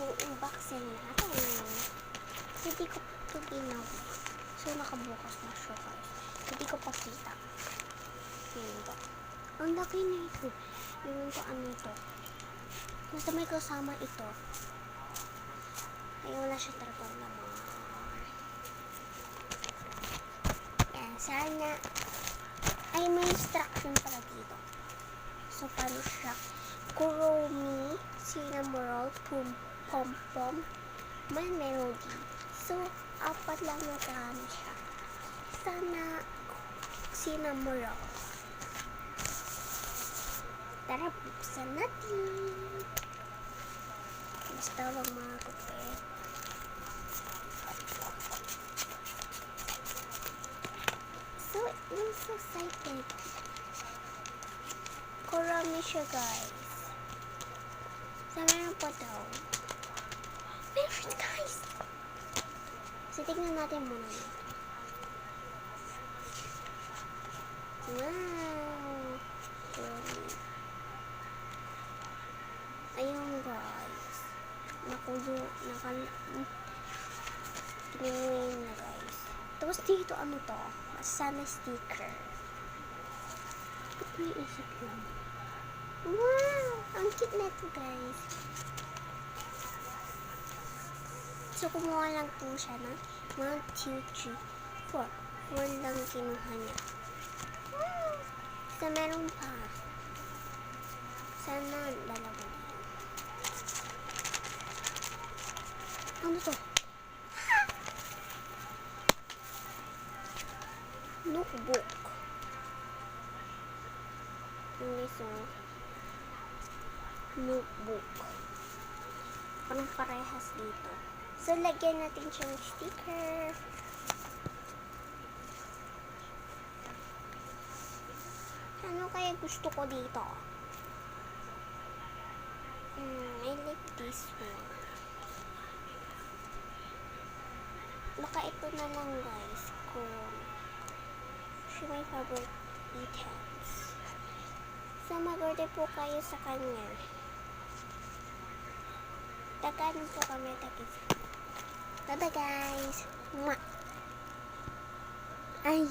unboxing natin. Hindi ko ito ginawa. So, nakabukas na siya, guys. Hindi ko pakita. Yun to. Ang laki na ito. Yun to, ano ito. Basta may kasama ito. Ayaw na siya talaga naman. Yan, sana. Ay, may instruction pala dito. So, paano siya? Kuromi, Cinnamoroll, Pom Pom, My Melody. So, apat lang na dami siya. Sana Cinnamoroll. Tara, buksan natin. Basta wag mga kupit. So, I'm so excited. Kuromi siya, guys. So, meron pa daw. Meron, guys! So, tignan natin muna. Wow! Kuromi. Ayun, guys. Tingnan na, guys. Tapos dito, ano to? Sana sticker. Ba't may isip lang? Wow! Ang cute na ito, guys. So, kumuha lang po siya ng 1, 2, 3, 4. 4 lang kinuha niya. Wow! So, meron pa. Sana dalawa din. Ano to? Notebook. So, notebook. Parang parehas dito. So, lagyan natin siyang sticker. Ano kaya gusto ko dito? I like this one. Baka ito na lang, guys. Kung siya my favorite items. So, mag-order po kayo sa kanya. Tagaan po kami. Bye-bye, guys. Mwah! Ay!